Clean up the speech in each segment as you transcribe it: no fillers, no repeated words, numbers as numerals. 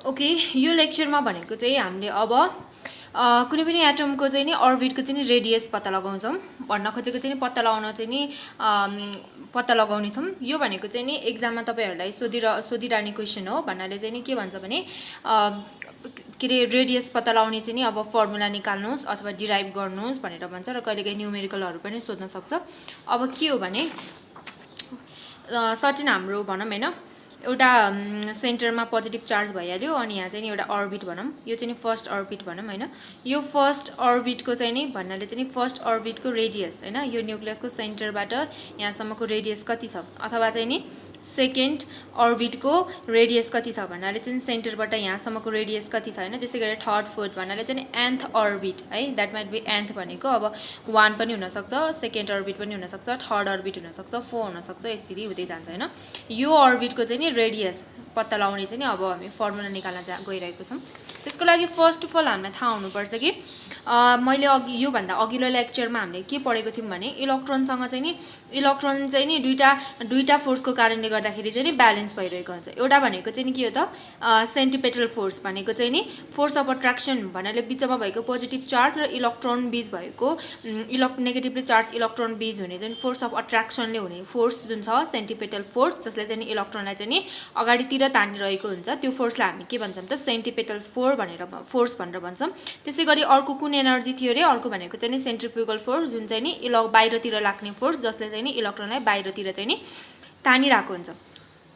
Okay, यो लेक्चरमा भनेको चाहिँ हामीले अब कुनै पनि एटमको चाहिँ नि अर्बिटको चाहिँ नि रेडियस पत्ता लगाउँछौँ। भन्न खोजेको चाहिँ नि पत्ता लगाउन चाहिँ नि पत्ता लगाउनेछौँ। यो भनेको चाहिँ नि एक्जाममा तपाईँहरूलाई सोधिरहने क्वेसन हो। भन्नाले चाहिँ नि के भन्छ भने के अरे रेडियस पत्ता लगाउने चाहिँ नि अब फर्मुला निकाल्नुहोस् अथवा डिराइभ गर्नुहोस् भनेर भन्छ र कहिलेकाहीँ न्युमेरिकलहरू पनि सोध्न सक्छ। अब के हो भने सर्टेन हाम्रो भनौँ हैन एउटा सेन्टरमा पोजिटिभ चार्ज भइहाल्यो अनि यहाँ चाहिँ नि एउटा अर्बिट भनौँ, यो चाहिँ नि फर्स्ट अर्बिट भनौँ हैन। यो फर्स्ट अर्बिटको चाहिँ नि भन्नाले चाहिँ नि फर्स्ट अर्बिटको रेडियस हैन, यो न्युक्लियसको सेन्टरबाट यहाँसम्मको रेडियस कति छ, अथवा चाहिँ नि सेकेन्ड अर्बिटको रेडियस कति छ भन्नाले चाहिँ सेन्टरबाट यहाँसम्मको रेडियस कति छ हैन। त्यसै गरी थर्ड फोर्थ भन्नाले चाहिँ एन्थ अर्बिट है, द्याट माइट बी एन्थ भनेको अब 1 पनि हुनसक्छ, सेकेन्ड अर्बिट पनि हुनसक्छ, थर्ड अर्बिट हुनसक्छ, 4 हुनसक्छ, यसरी हुँदै जान्छ हैन। यो अर्बिटको चाहिँ नि रेडियस पत्ता लगाउने चाहिँ नि अब हामी फर्मुला निकाल्न गइरहेको छौँ। त्यसको लागि फर्स्ट अफ अल हामीलाई थाहा हुनुपर्छ कि मैले अघि योभन्दा अघिल्लो लेक्चरमा हामीले के पढेको थियौँ भने इलेक्ट्रोनसँग चाहिँ नि इलेक्ट्रोन चाहिँ नि दुईटा फोर्सको कारणले गर्दाखेरि चाहिँ नि ब्यालेन्स भइरहेको हुन्छ। एउटा भनेको चाहिँ नि के हो त सेन्टिपेटल फोर्स भनेको चाहिँ नि फोर्स अफ अट्र्याक्सन भन्नाले बिचमा भएको पोजिटिभ चार्ज र इलेक्ट्रोन बीच भएको नेगेटिभली चार्ज इलेक्ट्रोन बीच हुने चाहिँ फोर्स अफ अट्र्याक्सनले हुने फोर्स जुन छ सेन्टिपेटल फोर्स, जसले चाहिँ नि इलेक्ट्रोनलाई चाहिँ नि अगाडितिर तानिरहेको हुन्छ, त्यो फोर्सलाई हामी के भन्छौँ त सेन्टिपेटल फोर्स भनेर भन्छौँ। त्यसै गरी अर्को कुन एनर्जी थियो अरे, अर्को भनेको चाहिँ नि सेन्ट्रिफ्युगल फोर्स जुन चाहिँ नि बाहिरतिर लाग्ने फोर्स, जसले चाहिँ नि इलेक्ट्रोनलाई बाहिरतिर चाहिँ नि तानिरहेको हुन्छ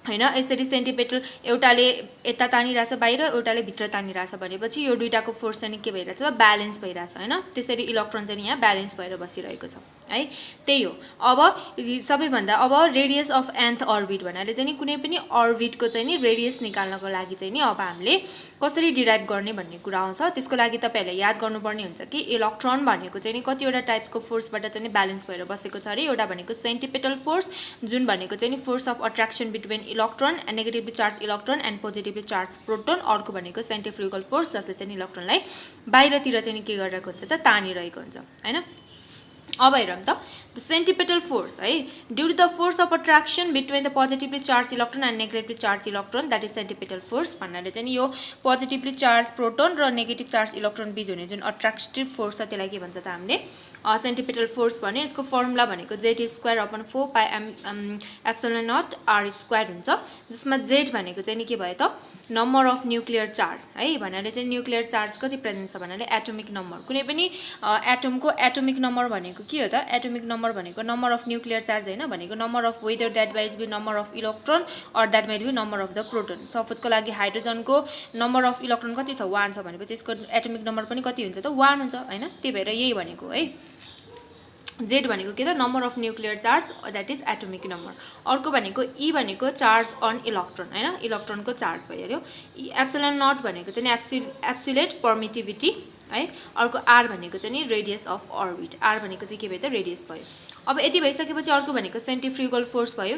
हैन। यसरी सेन्टिपेटल एउटाले यता तानिरहेछ बाहिर, एउटाले भित्र तानिरहेछ भनेपछि यो दुईटाको फोर्स चाहिँ के भइरहेछ ब्यालेन्स भइरहेछ हैन। त्यसरी इलेक्ट्रोन चाहिँ यहाँ ब्यालेन्स भएर बसिरहेको छ है। त्यही हो। अब सबैभन्दा अब रेडियस अफ एन्थ अर्बिट भन्नाले चाहिँ नि कुनै पनि अर्बिटको चाहिँ नि रेडियस निकाल्नको लागि चाहिँ नि अब हामीले कसरी डिराइभ गर्ने भन्ने कुरा आउँछ। त्यसको लागि तपाईहरुले याद गर्नुपर्ने हुन्छ कि इलेक्ट्रोन भनेको चाहिँ नि कतिवटा टाइप्सको फोर्सबाट चाहिँ नि ब्यालेन्स भएर बसेको छ अरे। एउटा भनेको सेन्टिपेटल फोर्स जुन भनेको चाहिँ नि force of attraction between electron and negatively charge electron and positively charge proton. अर्को भनेको सेन्ट्रिफ्युगल फोर्स जसले चाहिँ इलेक्ट्रोनलाई बाहिरतिर चाहिँ के गरिरहेको हुन्छ त तानिरहेको हुन्छ हैन। अब हेरौँ त द सेन्टिपेटल फोर्स है, due to the force of attraction between the positively charge electron and negatively charge electron, that is centripetal force. भन्नाले चाहिँ यो पोजिटिभली चार्ज प्रोटोन र नेगेटिभ चार्ज इलेक्ट्रोन बीच हुने जुन अट्र्याक्टिभ फोर्स छ त्यसलाई के भन्छ त हामीले सेन्टिपेटल फोर्स भने। यसको फर्मुला भनेको Z²/4πε0r² हुन्छ, जसमा Z भनेको चाहिँ नि के भयो त नम्बर अफ न्युक्लियर चार्ज है। भन्नाले चाहिँ न्युक्लियर चार्ज कति प्रेजेन्ट छ भन्नाले एटोमिक नम्बर, कुनै पनि एटमको एटोमिक नम्बर भनेको के हो त एटोमिक नम्बर भनेको नम्बर अफ न्युक्लियर चार्ज हैन, भनेको number of whether that might be number of electron or that might be number of the proton. सपोजको लागि हाइड्रोजनको नम्बर अफ इलेक्ट्रोन कति छ 1 छ भनेपछि यसको एटोमिक नम्बर पनि कति हुन्छ त 1 हुन्छ हैन। त्यही भएर यही भनेको है Z भनेको के त number of nuclear charge that is atomic number. अर्को भनेको E भनेको चार्ज अन इलेक्ट्रोन हैन, इलेक्ट्रोनको चार्ज भइहाल्यो। एप्सिलन नट भनेको चाहिँ एब्सोल्युट परमिटिभिटी है। अर्को R भनेको चाहिँ नि रेडियस अफ अर्बिट, R भनेको चाहिँ के भयो त रेडियस भयो। अब यति भइसकेपछि अर्को भनेको सेन्ट्रिफ्युगल फोर्स भयो,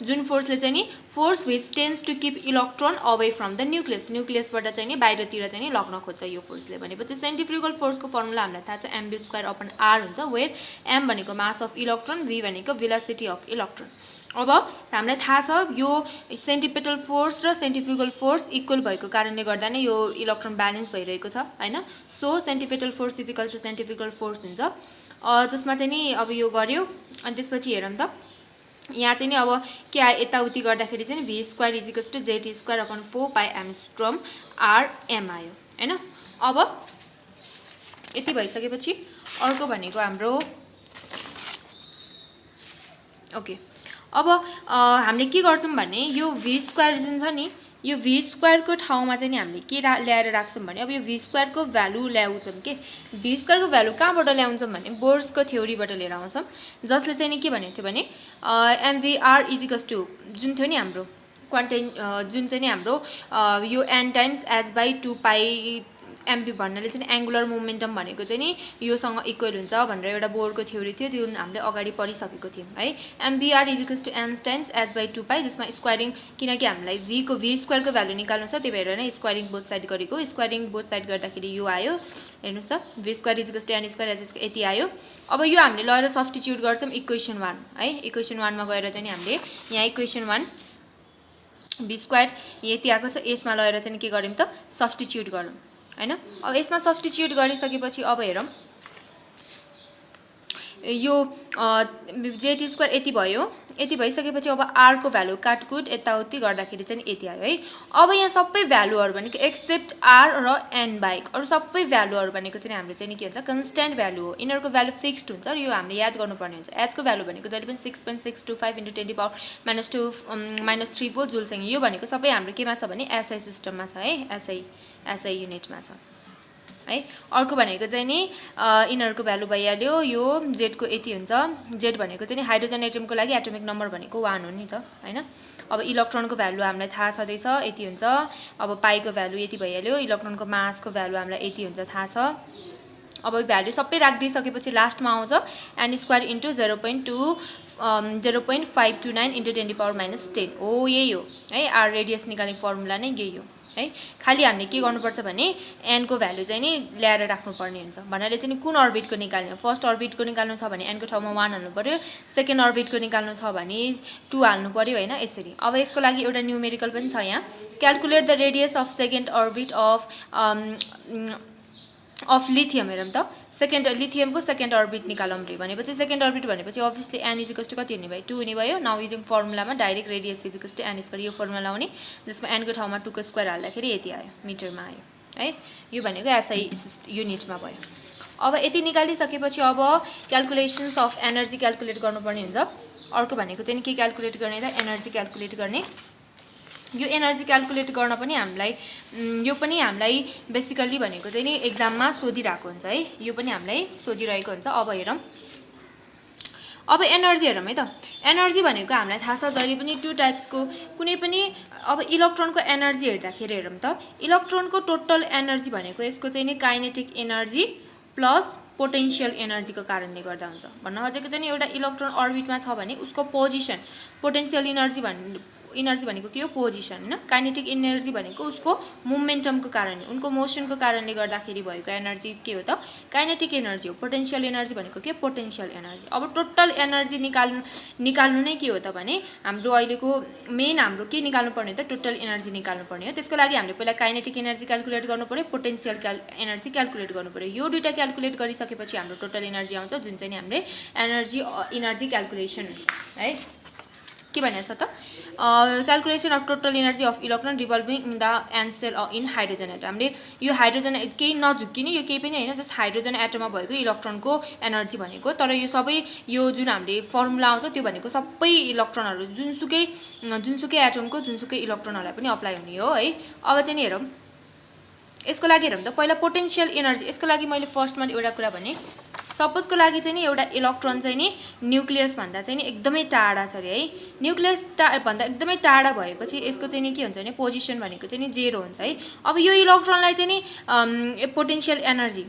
जुन फोर्सले चाहिँ नि force which tends to keep electron away from the nucleus, न्युक्लियसबाट चाहिँ नि बाहिरतिर चाहिँ नि लग्न खोज्छ यो फोर्सले। भनेपछि सेन्ट्रिफ्युगल फोर्सको फर्मुला हामीलाई थाहा छ mv²/r हुन्छ, वेयर m भनेको मास अफ इलेक्ट्रोन, v भनेको भेलोसिटी अफ इलेक्ट्रोन। अब हामीलाई थाहा छ यो सेन्टिपेटल फोर्स र सेन्ट्रिफ्युगल फोर्स इक्वल भएको कारणले गर्दा नै यो इलेक्ट्रोन ब्यालेन्स भइरहेको छ हैन। So centripetal force equal to centrifugal force हुन्छ, जसमा चाहिँ नि अब यो गर्यो। अनि त्यसपछि हेरौँ त यहाँ चाहिँ नि अब के आयो यताउति गर्दाखेरि चाहिँ v² = Z²/4πm² आयो हैन। अब यति भइसकेपछि अर्को भनेको हाम्रो ओके। अब हामीले के गर्छौँ भने यो v² जुन छ नि यो v² को ठाउँमा चाहिँ नि हामीले के ल्याएर राख्छौँ भने अब यो v² को भ्यालु ल्याउँछौँ के v² को भ्यालु कहाँबाट ल्याउँछौँ भने बोर्सको थ्योरीबाट लिएर आउँछौँ, जसले चाहिँ नि के भनेको थियो भने mvr = जुन थियो नि हाम्रो क्वान्टाइन जुन चाहिँ नि हाम्रो यो n टाइम्स h/2π mv भन्नाले चाहिँ एंगुलर मोमेन्टम भनेको चाहिँ नि योसँग इक्वल हुन्छ भनेर एउटा बोर्डको थ्योरी थियो, त्यो हामीले अगाडि पढिसकेको थियौँ है। mvr = n टाइम्स h/2π, जसमा स्क्वायरिङ किनकि हामीलाई v² को भ्यालु निकाल्नु छ, त्यही भएर नै स्क्वायरिङ बोथ साइड गरेको। स्क्वायरिङ बोथ साइड गर्दाखेरि यो आयो हेर्नुस् त v² = n² यति आयो। अब यो हामीले लगेर सब्स्टिट्युट गर्छौँ इक्वेसन 1 है। इक्वेसन 1 मा गएर चाहिँ हामीले यहाँ इक्वेसन 1 बी स्क्वायर यति आएको छ, यसमा लगेर चाहिँ के गर्यौँ त सब्स्टिट्युट गरौँ हैन। अब यसमा सब्स्टिट्युट गरिसकेपछि अब हेरौँ यो जेटी स्क्वायर यति भयो, यति भइसकेपछि अब आर को भ्यालु काटकुट यताउति गर्दाखेरि चाहिँ यति आयो है। अब यहाँ सबै भ्यालुहरु भनेको एक्सेप्ट आर र एन बाहेक अरु सबै भ्यालुहरु भनेको चाहिँ हाम्रो चाहिँ के हुन्छ कन्स्ट्यान्ट भ्यालु हो। यिनीहरुको भ्यालु फिक्स्ड हुन्छ र यो हामीले याद गर्नुपर्ने हुन्छ। एच को भ्यालु भनेको जहिले पनि 6.625 × 10⁻2 जुलसँग, यो भनेको सबै हाम्रो केमा छ भने एसआई सिस्टममा छ है, एसआई युनिटमा छ है। अर्को भनेको चाहिँ नि यिनीहरुको भ्यालु भइहाल्यो, यो जेड को यति हुन्छ। जेड भनेको चाहिँ हाइड्रोजन एटमको लागि एटोमिक नम्बर भनेको 1 हो नि त हैन। अब इलेक्ट्रोनको भ्यालु हामीलाई थाहा छदैछ यति हुन्छ। अब पाईको भ्यालु यति भइहाल्यो, इलेक्ट्रोनको मासको भ्यालु हामीलाई यति हुन्छ थाहा छ। अब भ्यालु सबै राख्दिसकेपछि लास्टमा आउँछ n स्क्वायर इन्टु 0.529 × 10⁻10 हो, यही हो है। आर रेडियस निकाल्ने फर्मुला नै यही हो है। खाली हामीले के गर्नुपर्छ भने n को भ्यालु चाहिँ नि ल्याएर राख्नुपर्ने हुन्छ। भन्नाले चाहिँ कुन अर्बिटको निकाल्ने, फर्स्ट अर्बिटको निकाल्नु छ भने n को ठाउँमा 1 हाल्नु पर्यो, सेकेन्ड अर्बिटको निकाल्नु छ भने 2 हाल्नु पर्यो हैन, यसरी। अब यसको लागि एउटा न्यूमेरिकल पनि छ यहाँ, calculate the radius of second orbit of lithium. हेरौँ त सेकेन्ड लिथियमको सेकेन्ड अर्बिट निकालौँ रे भनेपछि सेकेन्ड अर्बिट भनेपछि अभियसली n = कति हुने भयो 2 हुने भयो। नाउ युजिङ फर्मुलामा डाइरेक्ट रेडियस = n स्क्वायर, यो फर्मुला लाउने जसमा n को ठाउँमा 2 को स्क्वायर हाल्दाखेरि यति आयो, मिटरमा आयो है। यो भनेको एसआई युनिटमा भयो। अब यति निकालिसकेपछि अब क्याल्कुलेसन्स अफ एनर्जी क्याल्कुलेट गर्नुपर्ने हुन्छ। अर्को भनेको चाहिँ के क्याल्कुलेट गर्ने त एनर्जी क्याल्कुलेट गर्ने। यो एनर्जी क्याल्कुलेट गर्न पनि हामीलाई यो पनि हामीलाई बेसिकली भनेको चाहिँ नि एक्जाममा सोधिरहेको हुन्छ है, यो पनि हामीलाई सोधिरहेको हुन्छ। अब हेरौँ, अब एनर्जी हेरौँ है त। एनर्जी भनेको हामीलाई थाहा छ जहिले पनि 2 टाइप्सको कुनै पनि। अब इलेक्ट्रोनको एनर्जी हेर्दाखेरि हेरौँ त, इलेक्ट्रोनको टोटल एनर्जी भनेको यसको चाहिँ नि काइनेटिक एनर्जी प्लस पोटेन्शियल एनर्जीको कारणले गर्दा हुन्छ। भन्न खोजेको चाहिँ एउटा इलेक्ट्रोन अर्बिटमा छ भने उसको पोजिसन, पोटेन्शियल एनर्जी भनेको के हो पोजिसन हैन। काइनेटिक एनर्जी भनेको उसको मोमेन्टमको कारणले, उनको मोसनको कारणले गर्दाखेरि भएको एनर्जी के हो त काइनेटिक एनर्जी हो। पोटेन्शियल एनर्जी भनेको के पोटेन्शियल एनर्जी। अब टोटल एनर्जी निकाल्नु नै के हो त भने हाम्रो अहिलेको मेन हाम्रो के निकाल्नु पर्ने त टोटल एनर्जी निकाल्नु पर्ने हो। त्यसको लागि हामीले पहिला काइनेटिक एनर्जी क्याल्कुलेट गर्नु पर्यो, पोटेन्शियल एनर्जी क्याल्कुलेट गर्नु पर्यो। यो दुईटा क्याल्कुलेट गरिसकेपछि हाम्रो टोटल एनर्जी आउँछ, जुन चाहिँ हामीले एनर्जी क्याल्कुलेसन हुन्छ है। के भनेछ त calculation of total energy of electron revolving in the N shell in hydrogen atom. हामीले यो हाइड्रोजन केही नझुक्किने, यो केही पनि हैन, जस्ट हाइड्रोजन एटममा भएको इलेक्ट्रोनको एनर्जी भनेको। तर यो सबै यो जुन हामीले फर्मुला आउँछ त्यो भनेको सबै इलेक्ट्रोनहरु जुनसुकै एटमको जुनसुकै इलेक्ट्रोनहरुलाई पनि अप्लाई हुने हो है। अब चाहिँ हेरौँ यसको लागि हेरौँ त पहिला पोटेन्शियल एनर्जी। यसको लागि मैले फर्स्टमा एउटा कुरा भने, सपोजको लागि चाहिँ नि एउटा इलेक्ट्रोन चाहिँ नि न्यूक्लियस भन्दा चाहिँ नि एकदमै टाढा छ रे है। न्यूक्लियस भन्दा एकदमै टाढा भएपछि यसको चाहिँ नि के हुन्छ भने पोजिसन भनेको चाहिँ नि 0 हुन्छ है। अब यो इलेक्ट्रोनलाई चाहिँ नि पोटेन्शियल एनर्जी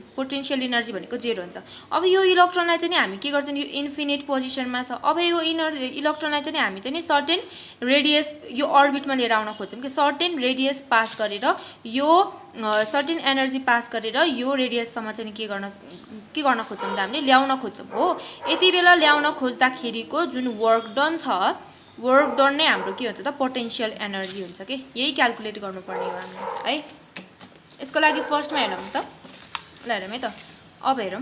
भनेको 0 हुन्छ। अब यो इलेक्ट्रोनलाई चाहिँ नि हामी के गर्छौं, यो इन्फिनिट पोजिसनमा छ। अब यो इलेक्ट्रोनलाई चाहिँ नि हामी चाहिँ नि सर्टेन रेडियस यो अर्बिटमा लिएर आउन खोज्छौं कि सर्टेन रेडियस पास गरेर यो सर्टेन एनर्जी पास गरेर यो रेडियससम्म चाहिँ के गर्न खोज्छौं त हामीले ल्याउन खोज्छौं हो। यति बेला ल्याउन खोज्दाखेरिको जुन वर्क डन छ, वर्क डन नै हाम्रो के हुन्छ त पोटेन्शियल एनर्जी हुन्छ के। यही क्याल्कुलेट गर्नुपर्ने हो हामीले है। यसको लागि फर्स्टमा हेरौँ त, ल हेरौँ है त। अब हेरौँ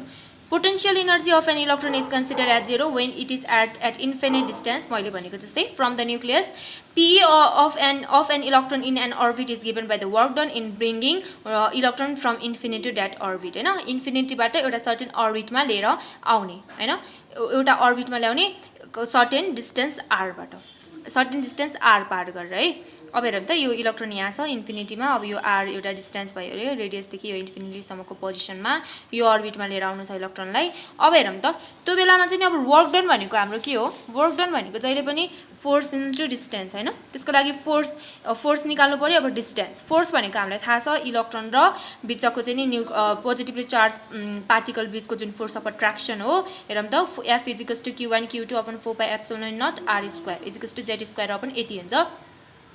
potential energy of an electron is considered as 0 when it is at infinite distance, मैले भनेको जस्तै from the nucleus. PE of an electron in an orbit is given by the work done in bringing electron from infinity to that orbit हैन। Infinity बाट एउटा certain अर्बिटमा लिएर आउने हैन, एउटा अर्बिटमा ल्याउने सर्टेन डिस्टेन्स r बाट, सर्टेन डिस्टेन्स r पार गरेर है। अब हेरौँ त यो इलेक्ट्रोन यहाँ छ इन्फिनिटीमा, अब यो r एउटा डिस्टेन्स भयो अरे रेडियसदेखि यो इन्फिनिटी सम्मको पोजिसनमा यो अर्बिटमा लिएर आउनु छ इलेक्ट्रोनलाई। अब हेरौँ त त्यो बेलामा चाहिँ अब वर्क डन भनेको हाम्रो के हो, वर्क डन भनेको जहिले पनि फोर्स इन्टु डिस्टेन्स हैन। त्यसको लागि फोर्स निकाल्नु पर्यो। अब डिस्टेन्स फोर्स भनेको हामीलाई थाहा छ इलेक्ट्रोन र बिचको चाहिँ नि पोजिटिभली चार्ज पार्टिकल बिचको जुन फोर्स अफ अट्र्याक्सन हो। हेरौँ त F = Q1 Q2 4πε0 r² z² र पनि यति हुन्छ।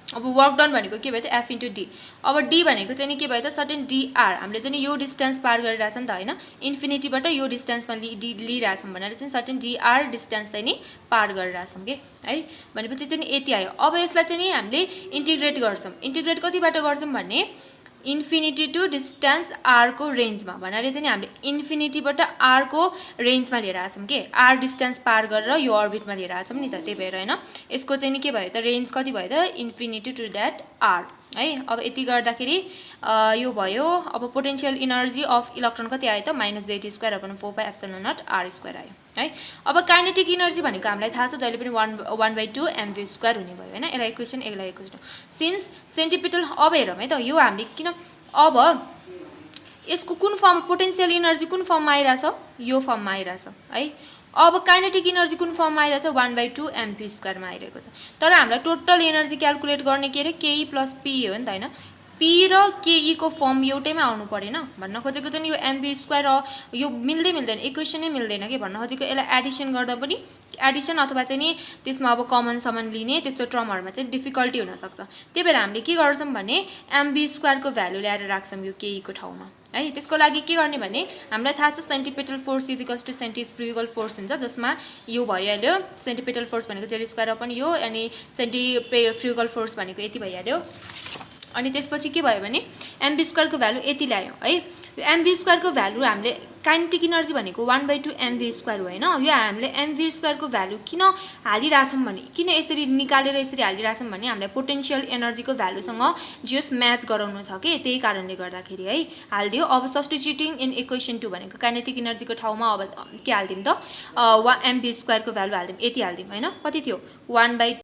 अब वर्क डन भनेको के भयो त एफ इन्टु डी। अब डी भनेको चाहिँ नि के भयो त सर्टेन डिआर, हामीले चाहिँ यो डिस्टेन्स पार गरिरहेछ नि त होइन, इन्फिनिटीबाट यो डिस्टेन्समा लिइरहेछौँ भनेर चाहिँ सर्टेन डिआर डिस्टेन्स चाहिँ नि पार गरिरहेछौँ कि है। भनेपछि चाहिँ नि यति आयो। अब यसलाई चाहिँ नि हामीले इन्टिग्रेट गर्छौँ। इन्टिग्रेट कतिबाट गर्छौँ भने इन्फिनिटी टु डिस्टेन्स आरको रेन्जमा, भन्नाले चाहिँ नि हामीले इन्फिनिटीबाट आरको रेन्जमा लिएर आछौँ कि आर डिस्टेन्स पार गरेर यो अर्बिटमा लिएर आछौँ नि त, त्यही भएर होइन यसको चाहिँ नि के भयो त रेन्ज कति भयो त इन्फिनिटी टु द्याट आर है। अब यति गर्दाखेरि यो भयो। अब पोटेन्सियल इनर्जी अफ इलेक्ट्रोन कति आयो त -j² अपन 4πε0 r² आयो है। अब काइनेटिक इनर्जी भनेको हामीलाई थाहा छ जहिले पनि 1/2 mv² हुने भयो होइन। यसलाई इक्वेसन सिन्स सेन्टिपिटल। अब हेरौँ है त यो हामीले किन अब यसको कुन फर्म पोटेन्सियल इनर्जी कुन फर्ममा आइरहेछ, यो फर्ममा आइरहेछ है। अब काइनेटिक इनर्जी कुन फर्ममा आइरहेछ 1/2 mv² मा आइरहेको छ। तर हामीलाई टोटल एनर्जी क्याल्कुलेट गर्ने के अरे के प्लस पी हो नि त होइन। पी र के को फर्म एउटैमा आउनु परेन भन्न खोजेको चाहिँ यो mv² यो मिल्दैन, इक्वेसनै मिल्दैन के भन्न खोजेको। यसलाई एडिसन गर्दा पनि एडिसन अथवा चाहिँ नि त्यसमा अब कमन समन लिने त्यस्तो टर्महरुमा चाहिँ डिफिकल्टी हुन सक्छ। त्यही भएर हामीले के गर्छौं भने mv² को भ्यालु ल्याएर राख्छौं यो के को ठाउँमा है। त्यसको लागि के गर्ने भने हामीलाई थाहा छ centripetal force equals to centrifugal force हुन्छ, जसमा यो भइहाल्यो सेन्टिपिटल फोर्स भनेको z² पनि यो अनि सेन्ट्रिफ्युगल फोर्स भनेको यति भइहाल्यो। अनि त्यसपछि के भयो भने mv² को भ्यालु यति ल्यायो है। यो mv² को भ्यालु हामीले काइनेटिक इनर्जी भनेको 1/2 mv² हो हैन। यो हामीले mv² को भ्यालु किन हालिराछौं भने किन यसरी निकालेर यसरी हालिराछौं भने हामीलाई पोटेन्शियल एनर्जी को भ्यालुसँग जस म्याच गराउनु छ के, त्यही कारणले गर्दाखेरि है हाल्दियो। अब सब्स्टिट्युटिङ इन इक्वेसन 2 भनेको काइनेटिक एनर्जी को ठाउँमा अब के हाल्दिम त mv² को भ्यालु हाल्दिम, यति हाल्दिम हैन। कति थियो 1/2